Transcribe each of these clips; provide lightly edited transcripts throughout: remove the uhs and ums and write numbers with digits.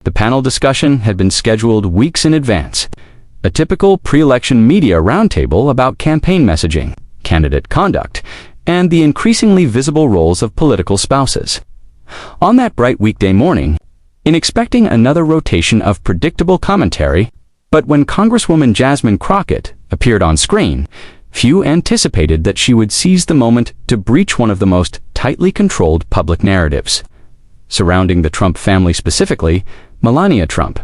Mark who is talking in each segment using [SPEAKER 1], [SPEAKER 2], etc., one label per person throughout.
[SPEAKER 1] The panel discussion had been scheduled weeks in advance, a typical pre-election media roundtable about campaign messaging, candidate conduct, and the increasingly visible roles of political spouses. On that bright weekday morning, in expecting another rotation of predictable commentary, but when Congresswoman Jasmine Crockett appeared on screen, few anticipated that she would seize the moment to breach one of the most tightly controlled public narratives. Surrounding the Trump family, specifically Melania Trump.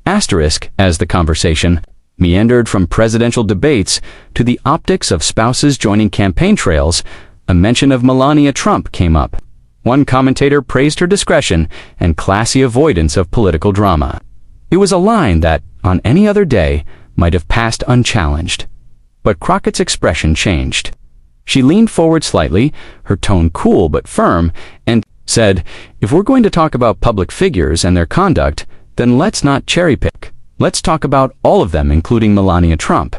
[SPEAKER 1] Asterisk, as the conversation meandered from presidential debates to the optics of spouses joining campaign trails, a mention of Melania Trump came up. One commentator praised her discretion and classy avoidance of political drama. It was a line that, on any other day, might have passed unchallenged. But Crockett's expression changed. She leaned forward slightly, her tone cool but firm, and said, "If we're going to talk about public figures and their conduct, then let's not cherry-pick. Let's talk about all of them, including Melania Trump."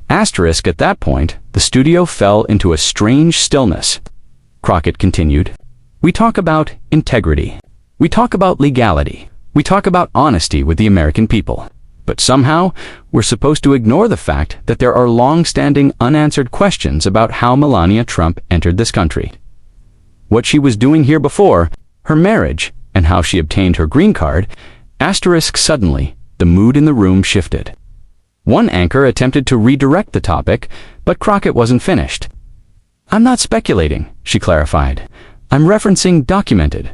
[SPEAKER 1] Asterisk, at that point, the studio fell into a strange stillness. Crockett continued, "We talk about integrity. We talk about legality. We talk about honesty with the American people. But somehow, we're supposed to ignore the fact that there are long-standing unanswered questions about how Melania Trump entered this country. What she was doing here before, her marriage, and how she obtained her green card." Asterisk, suddenly, the mood in the room shifted. One anchor attempted to redirect the topic, but Crockett wasn't finished. "I'm not speculating," she clarified. "I'm referencing documented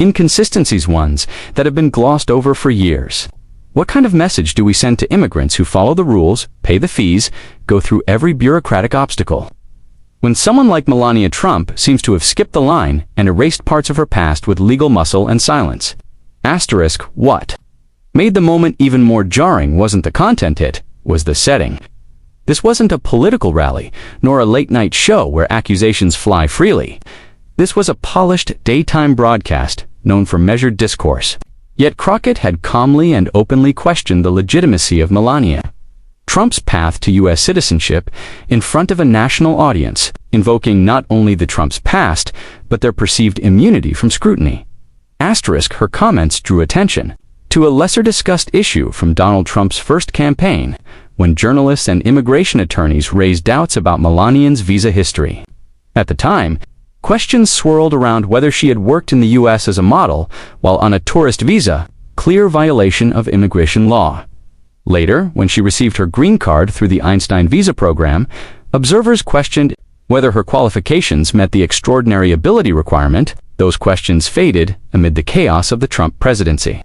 [SPEAKER 1] inconsistencies, ones that have been glossed over for years. What kind of message do we send to immigrants who follow the rules, pay the fees, go through every bureaucratic obstacle, when someone like Melania Trump seems to have skipped the line and erased parts of her past with legal muscle and silence?" Asterisk, what made the moment even more jarring wasn't the content, it was the setting. This wasn't a political rally, nor a late-night show where accusations fly freely. This was a polished daytime broadcast known for measured discourse. Yet Crockett had calmly and openly questioned the legitimacy of Melania Trump's path to U.S. citizenship in front of a national audience, invoking not only the Trump's past, but their perceived immunity from scrutiny. Asterisk, her comments drew attention to a lesser-discussed issue from Donald Trump's first campaign, when journalists and immigration attorneys raised doubts about Melania's visa history. At the time, questions swirled around whether she had worked in the U.S. as a model while on a tourist visa, clear violation of immigration law. Later, when she received her green card through the Einstein visa program, observers questioned whether her qualifications met the extraordinary ability requirement. Those questions faded amid the chaos of the Trump presidency.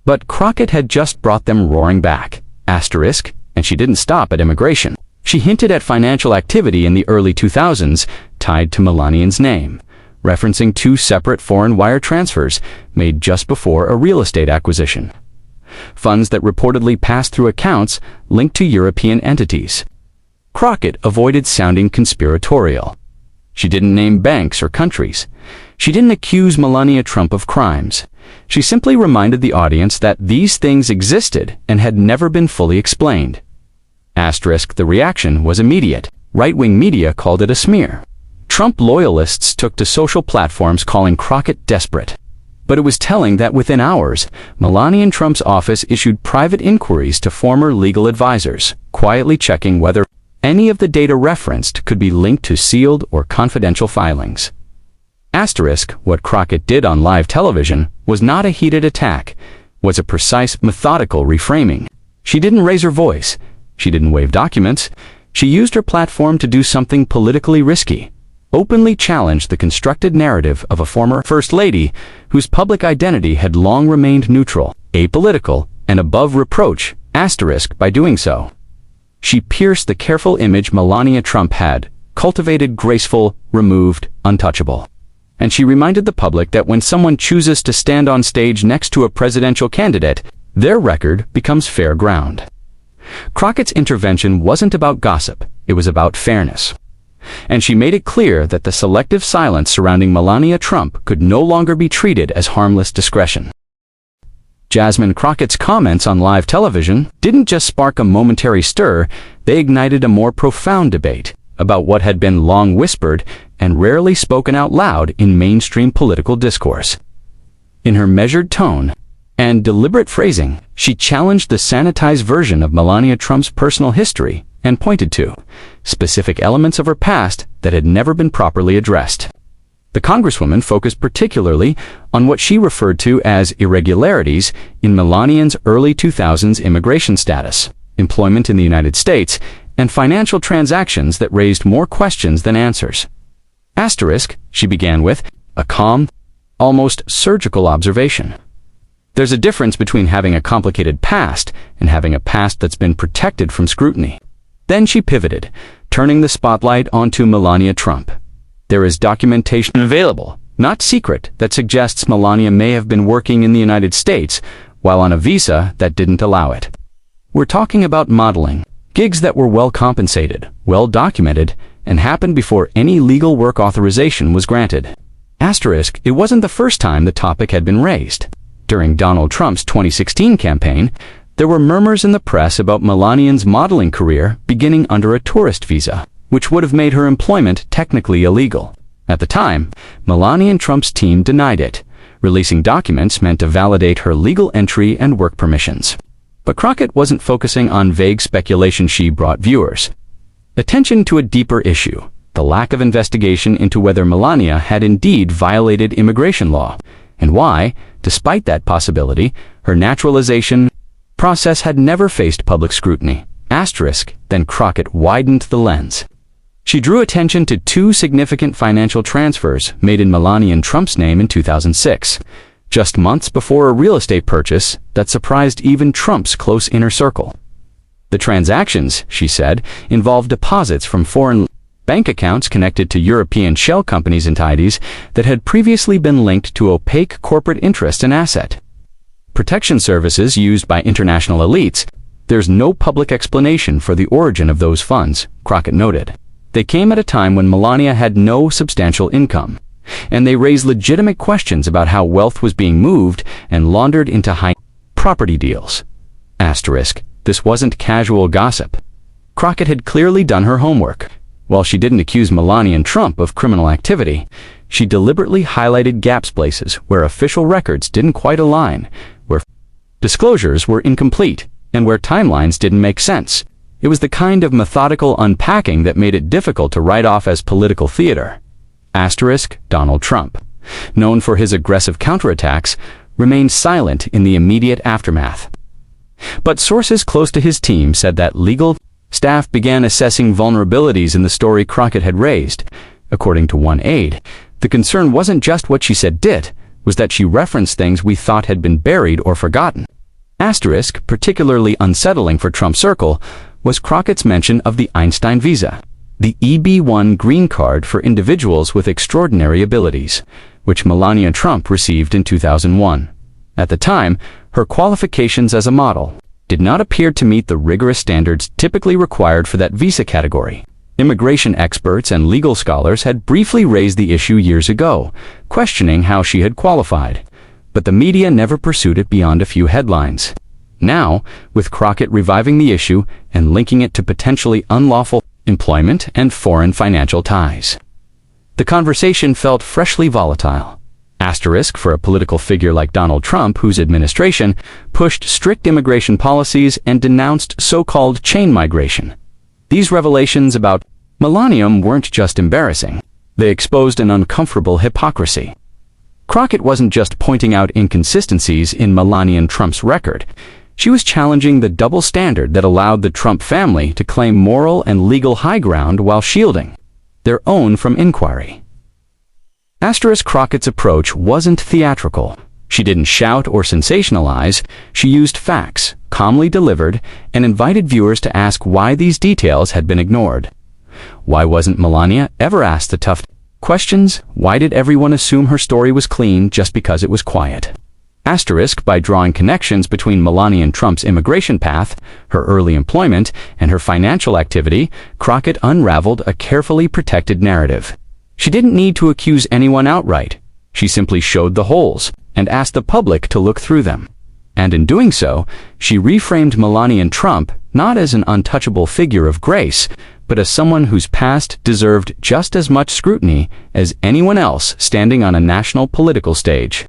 [SPEAKER 1] But Crockett had just brought them roaring back. Asterisk, and she didn't stop at immigration. She hinted at financial activity in the early 2000s tied to Melania's name, referencing two separate foreign wire transfers made just before a real estate acquisition. Funds that reportedly passed through accounts linked to European entities. Crockett avoided sounding conspiratorial. She didn't name banks or countries. She didn't accuse Melania Trump of crimes. She simply reminded the audience that these things existed and had never been fully explained. Asterisk, the reaction was immediate. Right-wing media called it a smear. Trump loyalists took to social platforms calling Crockett desperate. But it was telling that within hours, Melania Trump's office issued private inquiries to former legal advisors, quietly checking whether any of the data referenced could be linked to sealed or confidential filings. Asterisk, what Crockett did on live television was not a heated attack, was a precise, methodical reframing. She didn't raise her voice. She didn't wave documents. She used her platform to do something politically risky, openly challenge the constructed narrative of a former First Lady whose public identity had long remained neutral, apolitical, and above reproach. Asterisk, by doing so, she pierced the careful image Melania Trump had cultivated: graceful, removed, untouchable. And she reminded the public that when someone chooses to stand on stage next to a presidential candidate, their record becomes fair ground. Crockett's intervention wasn't about gossip, it was about fairness. And she made it clear that the selective silence surrounding Melania Trump could no longer be treated as harmless discretion. Jasmine Crockett's comments on live television didn't just spark a momentary stir, they ignited a more profound debate about what had been long whispered and rarely spoken out loud in mainstream political discourse. In her measured tone, and deliberate phrasing, she challenged the sanitized version of Melania Trump's personal history and pointed to specific elements of her past that had never been properly addressed. The Congresswoman focused particularly on what she referred to as irregularities in Melania's early 2000s immigration status, employment in the United States, and financial transactions that raised more questions than answers. Asterisk, she began with a calm, almost surgical observation. There's a difference between having a complicated past and having a past that's been protected from scrutiny. Then she pivoted, turning the spotlight onto Melania Trump. There is documentation available, not secret, that suggests Melania may have been working in the United States while on a visa that didn't allow it. We're talking about modeling, gigs that were well compensated, well documented, and happened before any legal work authorization was granted. Asterisk, it wasn't the first time the topic had been raised. During Donald Trump's 2016 campaign, there were murmurs in the press about Melania's modeling career beginning under a tourist visa, which would have made her employment technically illegal. At the time, Melania and Trump's team denied it, releasing documents meant to validate her legal entry and work permissions. But Crockett wasn't focusing on vague speculation. She brought viewers attention to a deeper issue, the lack of investigation into whether Melania had indeed violated immigration law, and why, despite that possibility, her naturalization process had never faced public scrutiny. Asterisk, then Crockett widened the lens. She drew attention to two significant financial transfers made in Melania and Trump's name in 2006, just months before a real estate purchase that surprised even Trump's close inner circle. The transactions, she said, involved deposits from foreign bank accounts connected to European shell companies and entities that had previously been linked to opaque corporate interest and asset protection services used by international elites. There's no public explanation for the origin of those funds, Crockett noted. They came at a time when Melania had no substantial income, and they raised legitimate questions about how wealth was being moved and laundered into high property deals. Asterisk, this wasn't casual gossip. Crockett had clearly done her homework. While she didn't accuse Melania and Trump of criminal activity, she deliberately highlighted gaps, places where official records didn't quite align, where disclosures were incomplete, and where timelines didn't make sense. It was the kind of methodical unpacking that made it difficult to write off as political theater. Asterisk, Donald Trump, known for his aggressive counterattacks, remained silent in the immediate aftermath. But sources close to his team said that legal staff began assessing vulnerabilities in the story Crockett had raised. According to one aide, the concern wasn't just what she said did, was that she referenced things we thought had been buried or forgotten. Asterisk, particularly unsettling for Trump's circle, was Crockett's mention of the Einstein visa, the EB-1 green card for individuals with extraordinary abilities, which Melania Trump received in 2001. At the time, her qualifications as a model did not appear to meet the rigorous standards typically required for that visa category. Immigration experts and legal scholars had briefly raised the issue years ago, questioning how she had qualified, but the media never pursued it beyond a few headlines. Now, with Crockett reviving the issue and linking it to potentially unlawful employment and foreign financial ties, the conversation felt freshly volatile. Asterisk, for a political figure like Donald Trump, whose administration pushed strict immigration policies and denounced so-called chain migration. These revelations about Melania weren't just embarrassing. They exposed an uncomfortable hypocrisy. Crockett wasn't just pointing out inconsistencies in Melania and Trump's record. She was challenging the double standard that allowed the Trump family to claim moral and legal high ground while shielding their own from inquiry. Asterisk, Crockett's approach wasn't theatrical. She didn't shout or sensationalize. She used facts, calmly delivered, and invited viewers to ask why these details had been ignored. Why wasn't Melania ever asked the tough questions? Why did everyone assume her story was clean just because it was quiet? Asterisk, by drawing connections between Melania and Trump's immigration path, her early employment, and her financial activity, Crockett unraveled a carefully protected narrative. She didn't need to accuse anyone outright. She simply showed the holes and asked the public to look through them. And in doing so, she reframed Melania and Trump not as an untouchable figure of grace, but as someone whose past deserved just as much scrutiny as anyone else standing on a national political stage.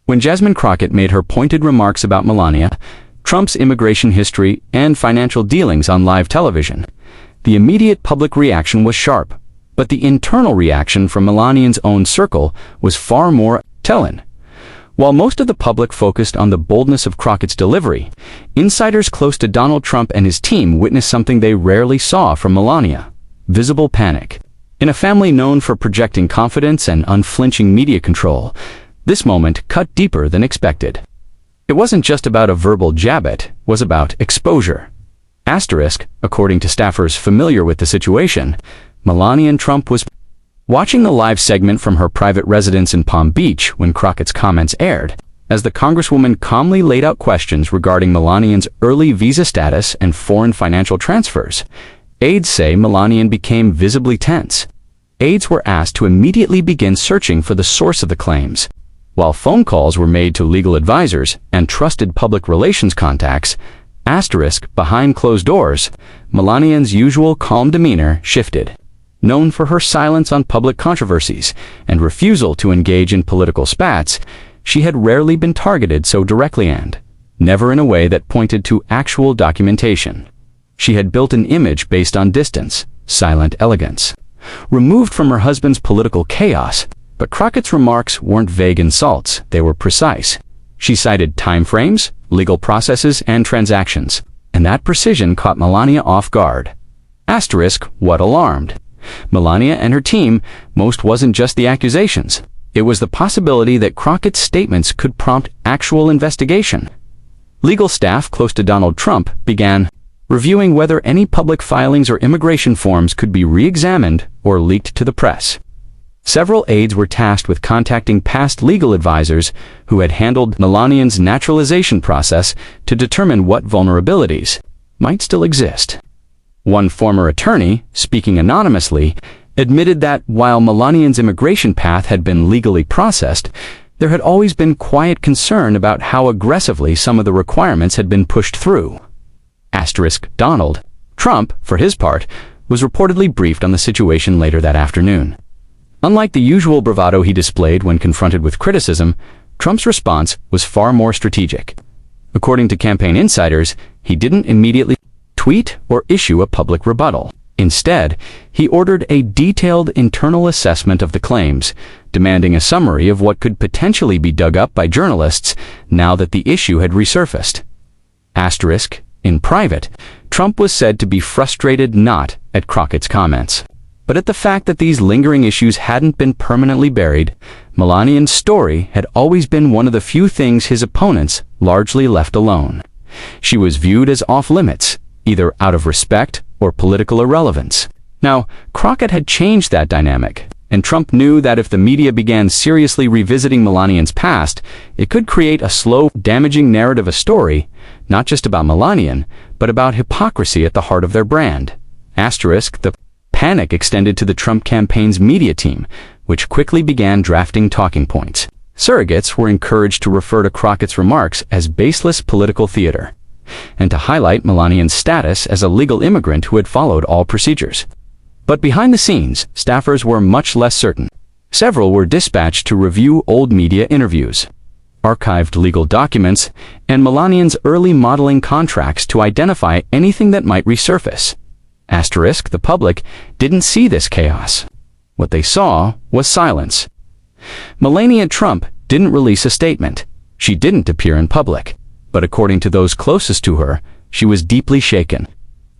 [SPEAKER 1] When Jasmine Crockett made her pointed remarks about Melania, Trump's immigration history, and financial dealings on live television, the immediate public reaction was sharp, but the internal reaction from Melania's own circle was far more telling. While most of the public focused on the boldness of Crockett's delivery, insiders close to Donald Trump and his team witnessed something they rarely saw from Melania: visible panic. In a family known for projecting confidence and unflinching media control, this moment cut deeper than expected. It wasn't just about a verbal jab, it was about exposure. Asterisk, according to staffers familiar with the situation, Melania Trump was watching the live segment from her private residence in Palm Beach when Crockett's comments aired. As the Congresswoman calmly laid out questions regarding Melania's early visa status and foreign financial transfers, aides say Melania became visibly tense. Aides were asked to immediately begin searching for the source of the claims. While phone calls were made to legal advisors and trusted public relations contacts, asterisk, behind closed doors, Melania's usual calm demeanor shifted. Known for her silence on public controversies and refusal to engage in political spats, she had rarely been targeted so directly and never in a way that pointed to actual documentation. She had built an image based on distance, silent elegance, removed from her husband's political chaos. But Crockett's remarks weren't vague insults, they were precise. She cited timeframes, legal processes, and transactions, and that precision caught Melania off guard. Asterisk, what alarmed Melania and her team most wasn't just the accusations. It was the possibility that Crockett's statements could prompt actual investigation. Legal staff close to Donald Trump began reviewing whether any public filings or immigration forms could be re-examined or leaked to the press. Several aides were tasked with contacting past legal advisors who had handled Melania's naturalization process to determine what vulnerabilities might still exist. One former attorney, speaking anonymously, admitted that while Melania's immigration path had been legally processed, there had always been quiet concern about how aggressively some of the requirements had been pushed through. Asterisk, Donald Trump, for his part, was reportedly briefed on the situation later that afternoon. Unlike the usual bravado he displayed when confronted with criticism, Trump's response was far more strategic. According to campaign insiders, he didn't immediately tweet or issue a public rebuttal. Instead, he ordered a detailed internal assessment of the claims, demanding a summary of what could potentially be dug up by journalists now that the issue had resurfaced. Asterisk, in private, Trump was said to be frustrated not at Crockett's comments, but at the fact that these lingering issues hadn't been permanently buried. Melania's story had always been one of the few things his opponents largely left alone. She was viewed as off-limits, either out of respect or political irrelevance. Now, Crockett had changed that dynamic, and Trump knew that if the media began seriously revisiting Melania's past, it could create a slow, damaging narrative, a story, not just about Melania, but about hypocrisy at the heart of their brand. Asterisk, the panic extended to the Trump campaign's media team, which quickly began drafting talking points. Surrogates were encouraged to refer to Crockett's remarks as baseless political theater, and to highlight Melania's status as a legal immigrant who had followed all procedures. But behind the scenes, staffers were much less certain. Several were dispatched to review old media interviews, archived legal documents, and Melania's early modeling contracts to identify anything that might resurface. Asterisk, the public didn't see this chaos. What they saw was silence. Melania Trump didn't release a statement. She didn't appear in public. But according to those closest to her, she was deeply shaken.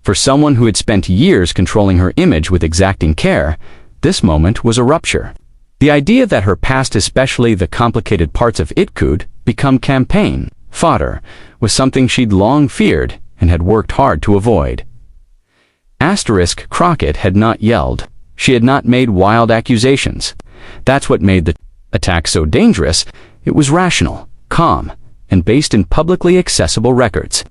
[SPEAKER 1] For someone who had spent years controlling her image with exacting care, this moment was a rupture. The idea that her past, especially the complicated parts of it, could become campaign fodder was something she'd long feared and had worked hard to avoid. Asterisk, Crockett had not yelled. She had not made wild accusations. That's what made the attack so dangerous. It was rational, calm, and based in publicly accessible records.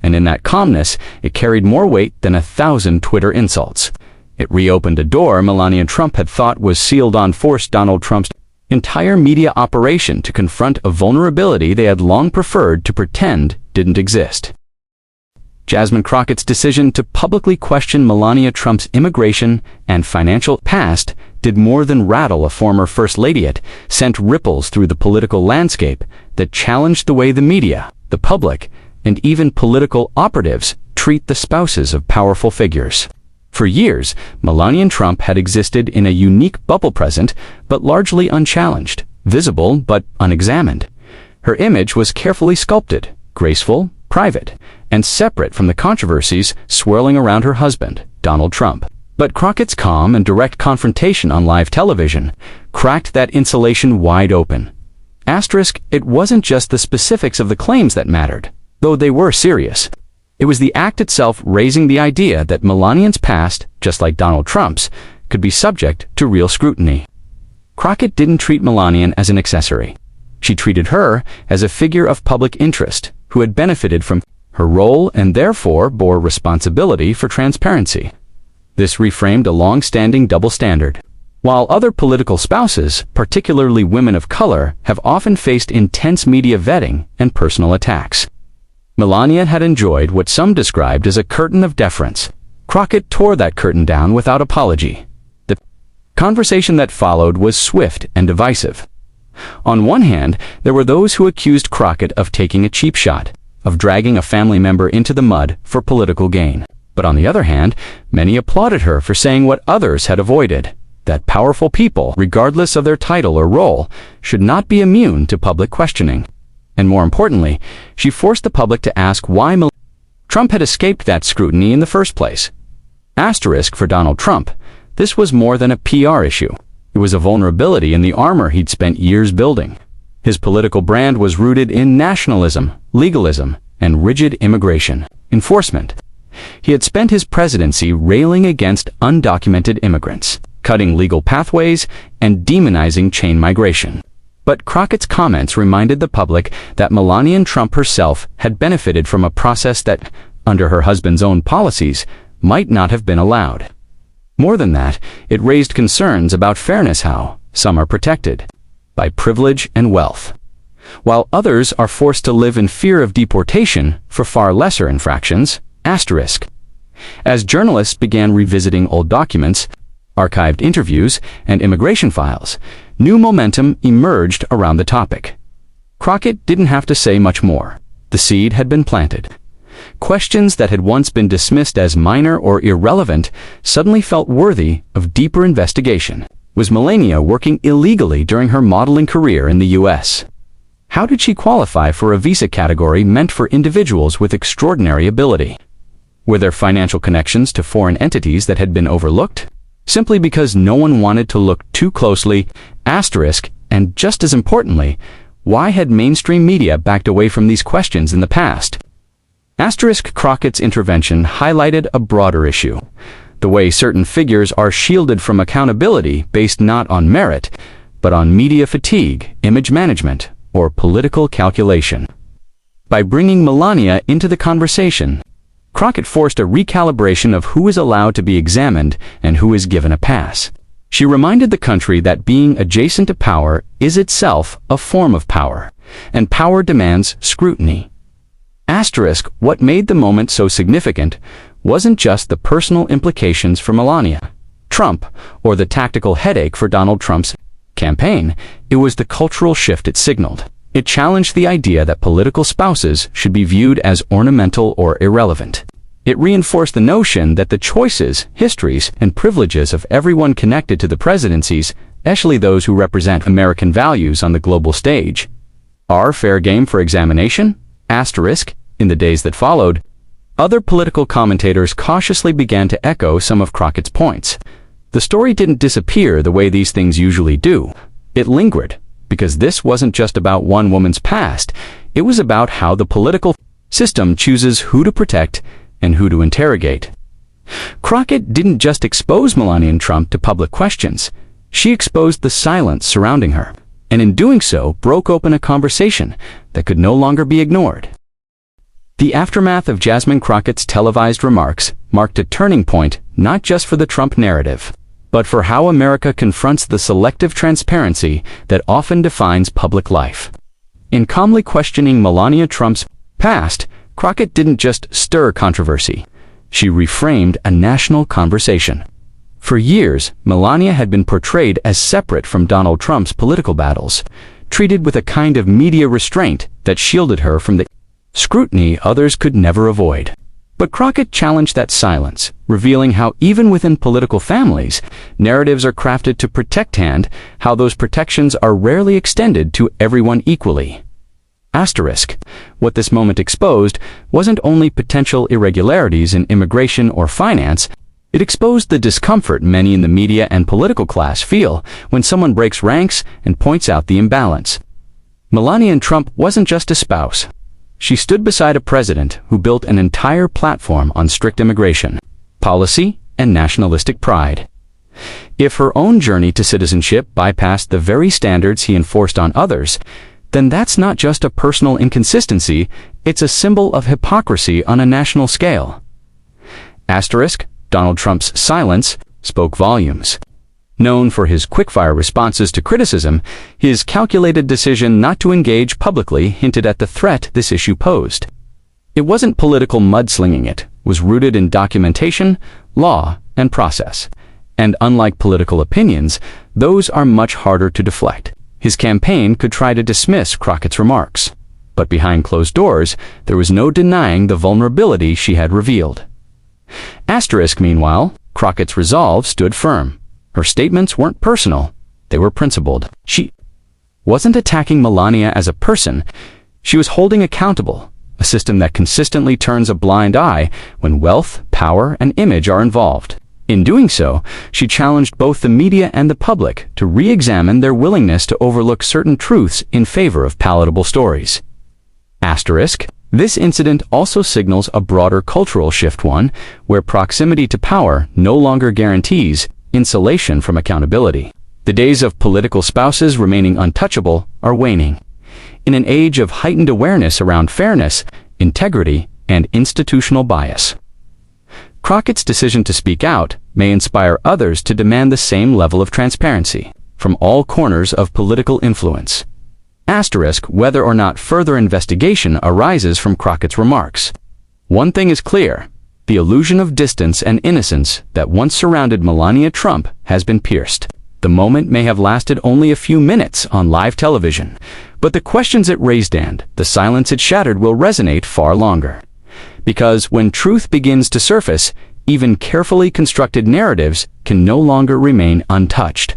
[SPEAKER 1] And in that calmness, it carried more weight than 1,000 Twitter insults. It reopened a door Melania Trump had thought was sealed on, forced Donald Trump's entire media operation to confront a vulnerability they had long preferred to pretend didn't exist. Jasmine Crockett's decision to publicly question Melania Trump's immigration and financial past did more than rattle a former First Lady. It sent ripples through the political landscape that challenged the way the media, the public, and even political operatives treat the spouses of powerful figures. For years, Melania Trump had existed in a unique bubble present, but largely unchallenged, visible but unexamined. Her image was carefully sculpted, graceful, private, and separate from the controversies swirling around her husband, Donald Trump. But Crockett's calm and direct confrontation on live television cracked that insulation wide open. Asterisk, it wasn't just the specifics of the claims that mattered, though they were serious. It was the act itself raising the idea that Melania's past, just like Donald Trump's, could be subject to real scrutiny. Crockett didn't treat Melania as an accessory. She treated her as a figure of public interest who had benefited from her role and therefore bore responsibility for transparency. This reframed a long-standing double standard. While other political spouses, particularly women of color, have often faced intense media vetting and personal attacks, Melania had enjoyed what some described as a curtain of deference. Crockett tore that curtain down without apology. The conversation that followed was swift and divisive. On one hand, there were those who accused Crockett of taking a cheap shot, of dragging a family member into the mud for political gain. But on the other hand, many applauded her for saying what others had avoided, that powerful people, regardless of their title or role, should not be immune to public questioning. And more importantly, she forced the public to ask why Trump had escaped that scrutiny in the first place. Asterisk for Donald Trump, this was more than a PR issue. It was a vulnerability in the armor he'd spent years building. His political brand was rooted in nationalism, legalism, and rigid immigration enforcement. He had spent his presidency railing against undocumented immigrants, cutting legal pathways, and demonizing chain migration. But Crockett's comments reminded the public that Melania Trump herself had benefited from a process that, under her husband's own policies, might not have been allowed. More than that, it raised concerns about fairness. How some are protected by privilege and wealth, while others are forced to live in fear of deportation for far lesser infractions. Asterisk. As journalists began revisiting old documents, archived interviews, and immigration files, new momentum emerged around the topic. Crockett didn't have to say much more. The seed had been planted. Questions that had once been dismissed as minor or irrelevant suddenly felt worthy of deeper investigation. Was Melania working illegally during her modeling career in the U.S.? How did she qualify for a visa category meant for individuals with extraordinary ability? Were there financial connections to foreign entities that had been overlooked, simply because no one wanted to look too closely? Asterisk, and just as importantly, why had mainstream media backed away from these questions in the past? Asterisk. Crockett's intervention highlighted a broader issue, the way certain figures are shielded from accountability based not on merit, but on media fatigue, image management, or political calculation. By bringing Melania into the conversation, Crockett forced a recalibration of who is allowed to be examined and who is given a pass. She reminded the country that being adjacent to power is itself a form of power, and power demands scrutiny. Asterisk. What made the moment so significant wasn't just the personal implications for Melania Trump or the tactical headache for Donald Trump's campaign, it was the cultural shift it signaled. It challenged the idea that political spouses should be viewed as ornamental or irrelevant. It reinforced the notion that the choices, histories, and privileges of everyone connected to the presidencies, especially those who represent American values on the global stage, are fair game for examination. Asterisk. In the days that followed, other political commentators cautiously began to echo some of Crockett's points. The story didn't disappear the way these things usually do. It lingered, because this wasn't just about one woman's past. It was about how the political system chooses who to protect and who to interrogate. Crockett didn't just expose Melania Trump to public questions. She exposed the silence surrounding her, and in doing so broke open a conversation that could no longer be ignored. The aftermath of Jasmine Crockett's televised remarks marked a turning point not just for the Trump narrative, but for how America confronts the selective transparency that often defines public life. In calmly questioning Melania Trump's past, Crockett didn't just stir controversy. She reframed a national conversation. For years, Melania had been portrayed as separate from Donald Trump's political battles, treated with a kind of media restraint that shielded her from the scrutiny others could never avoid. But Crockett challenged that silence, revealing how even within political families, narratives are crafted to protect and how those protections are rarely extended to everyone equally. Asterisk. What this moment exposed wasn't only potential irregularities in immigration or finance, it exposed the discomfort many in the media and political class feel when someone breaks ranks and points out the imbalance. Melania Trump wasn't just a spouse. She stood beside a president who built an entire platform on strict immigration, policy, and nationalistic pride. If her own journey to citizenship bypassed the very standards he enforced on others, then that's not just a personal inconsistency, it's a symbol of hypocrisy on a national scale. Asterisk. Donald Trump's silence spoke volumes. Known for his quick-fire responses to criticism, his calculated decision not to engage publicly hinted at the threat this issue posed. It wasn't political mudslinging, it was rooted in documentation, law, and process. And unlike political opinions, those are much harder to deflect. His campaign could try to dismiss Crockett's remarks, but behind closed doors, there was no denying the vulnerability she had revealed. Asterisk. Meanwhile, Crockett's resolve stood firm. Her statements weren't personal, they were principled. She wasn't attacking Melania as a person, she was holding accountable a system that consistently turns a blind eye when wealth, power, and image are involved. In doing so, she challenged both the media and the public to re-examine their willingness to overlook certain truths in favor of palatable stories. Asterisk. This incident also signals a broader cultural shift, one where proximity to power no longer guarantees insulation from accountability. The days of political spouses remaining untouchable are waning. In an age of heightened awareness around fairness, integrity, and institutional bias, Crockett's decision to speak out may inspire others to demand the same level of transparency from all corners of political influence. Asterisk. Whether or not further investigation arises from Crockett's remarks, one thing is clear. The illusion of distance and innocence that once surrounded Melania Trump has been pierced. The moment may have lasted only a few minutes on live television, but the questions it raised and the silence it shattered will resonate far longer. Because when truth begins to surface, even carefully constructed narratives can no longer remain untouched.